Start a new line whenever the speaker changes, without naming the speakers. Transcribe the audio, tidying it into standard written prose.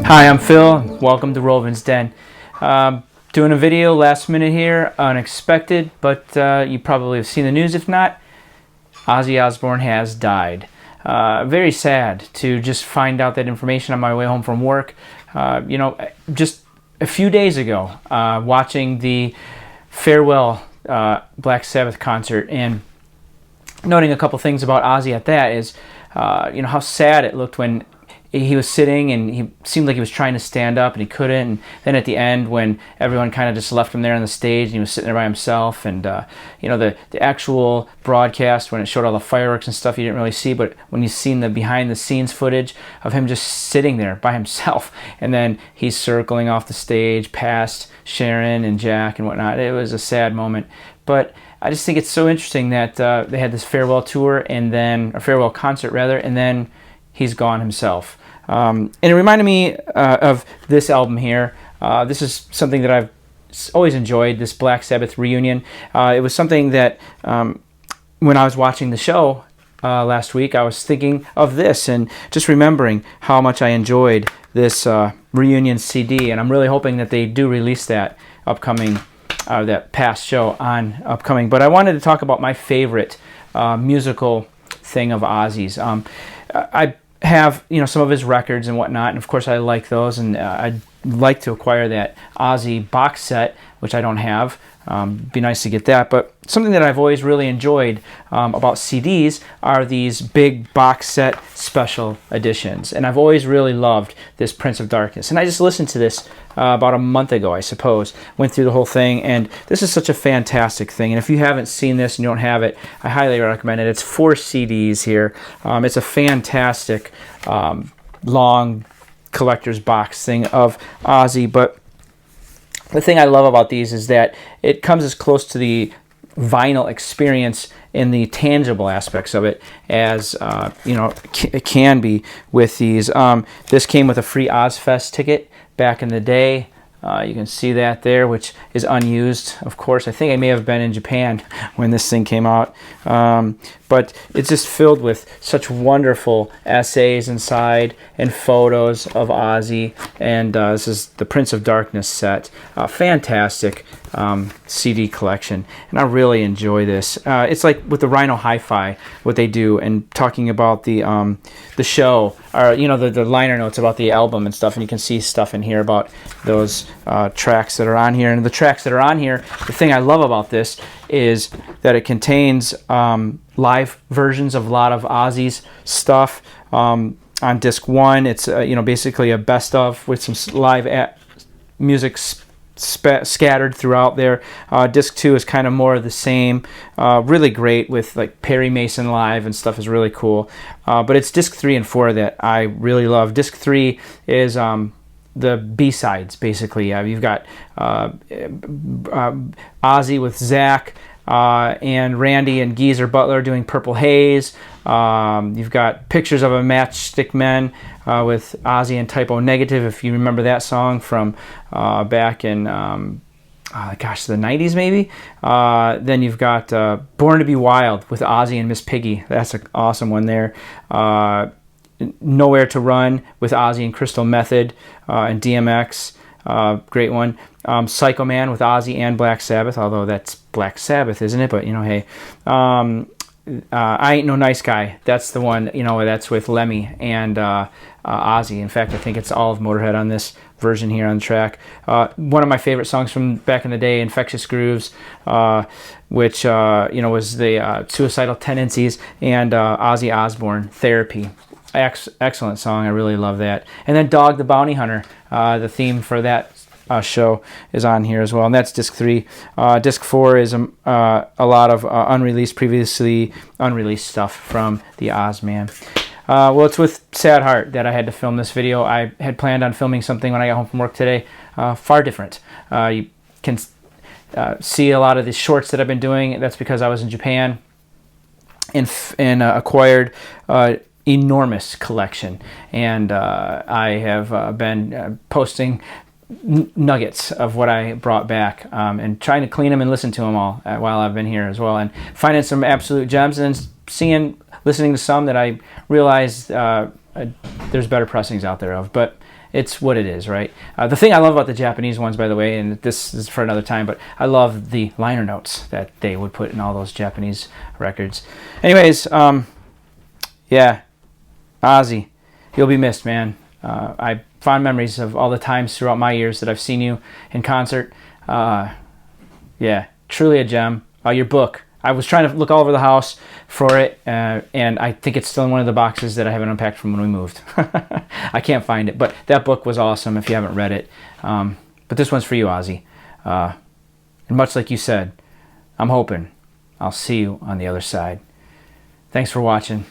Hi, I'm Phil. Welcome to Rovin's Den. Doing a video last minute here, unexpected, but you probably have seen the news. If not, Ozzy Osbourne has died. Very sad to just find out that information on my way home from work. Just a few days ago, watching the farewell Black Sabbath concert and noting a couple things about Ozzy at that is, how sad it looked when he was sitting and he seemed like he was trying to stand up and he couldn't. And then at the end, when everyone kind of just left him there on the stage and he was sitting there by himself, and the actual broadcast when it showed all the fireworks and stuff you didn't really see, but when you seen the behind the scenes footage of him just sitting there by himself, and then he's circling off the stage past Sharon and Jack and whatnot, it was a sad moment. But I just think it's so interesting that they had this farewell tour and then a farewell concert rather, and then he's gone himself. And it reminded me of this album here. This is something that I've always enjoyed, this Black Sabbath reunion. It was something that when I was watching the show last week, I was thinking of this and just remembering how much I enjoyed this reunion CD. And I'm really hoping that they do release that upcoming, that past show on upcoming. But I wanted to talk about my favorite musical thing of Ozzy's. I have some of his records and whatnot, and of course I like those, and I'd like to acquire that Ozzy box set, which I don't have. Be nice to get that. But something that I've always really enjoyed about CDs are these big box set special editions, and I've always really loved this Prince of Darkness. And I just listened to this about a month ago, I suppose. Went through the whole thing, and this is such a fantastic thing. And if you haven't seen this and you don't have it, I highly recommend it. It's 4 CDs here. It's a fantastic long collector's box thing of Ozzy. But the thing I love about these is that it comes as close to the vinyl experience in the tangible aspects of it as it can be with these. This came with a free Ozzfest ticket back in the day. You can see that there, which is unused, of course. I think I may have been in Japan when this thing came out. But it's just filled with such wonderful essays inside and photos of Ozzy. And this is the Prince of Darkness set. Fantastic CD collection. And I really enjoy this. It's like with the Rhino Hi-Fi, what they do, and talking about the show, or the liner notes about the album and stuff. And you can see stuff in here about those tracks that are on here. And the tracks that are on here, the thing I love about this is that it contains live versions of a lot of Ozzy's stuff. On disc 1, it's basically a best of with some live music scattered throughout there. Disc 2 is kind of more of the same. Really great with like Perry Mason live and stuff, is really cool. But it's disc 3 and 4 that I really love. Disc 3 is the B-sides, basically. You've got Ozzy with Zach and Randy and Geezer Butler doing Purple Haze. You've got Pictures of a Matchstick Men with Ozzy and Typo Negative, if you remember that song from back in the 90s maybe. Then you've got Born to Be Wild with Ozzy and Miss Piggy. That's an awesome one there. Nowhere to Run with Ozzy and Crystal Method and DMX. Great one. Psycho Man with Ozzy and Black Sabbath, although that's Black Sabbath, isn't it? But hey. I Ain't No Nice Guy. That's the one, that's with Lemmy and Ozzy. In fact, I think it's all of Motorhead on this version here on the track. One of my favorite songs from back in the day, Infectious Grooves, which was the Suicidal Tendencies, and Ozzy Osbourne, Therapy. Excellent song. I really love that. And then Dog the Bounty Hunter, the theme for that show is on here as well, and that's disc 3. Disc 4 is a lot of previously unreleased stuff from the Ozzman. Well, it's with sad heart that I had to film this video. I had planned on filming something when I got home from work today, far different. You can see a lot of the shorts that I've been doing. That's because I was in Japan and acquired enormous collection, and I have been posting nuggets of what I brought back and trying to clean them and listen to them all while I've been here as well, and finding some absolute gems, and then listening to some that I realized there's better pressings out there of, but it's what it is, right? The thing I love about the Japanese ones, by the way, and this is for another time, but I love the liner notes that they would put in all those Japanese records. Anyways, yeah, Ozzy, you'll be missed, man. I fond memories of all the times throughout my years that I've seen you in concert. Yeah, truly a gem. Your book, I was trying to look all over the house for it, and I think it's still in one of the boxes that I haven't unpacked from when we moved. I can't find it, but that book was awesome if you haven't read it. But this one's for you, Ozzy. And much like you said, I'm hoping I'll see you on the other side. Thanks for watching.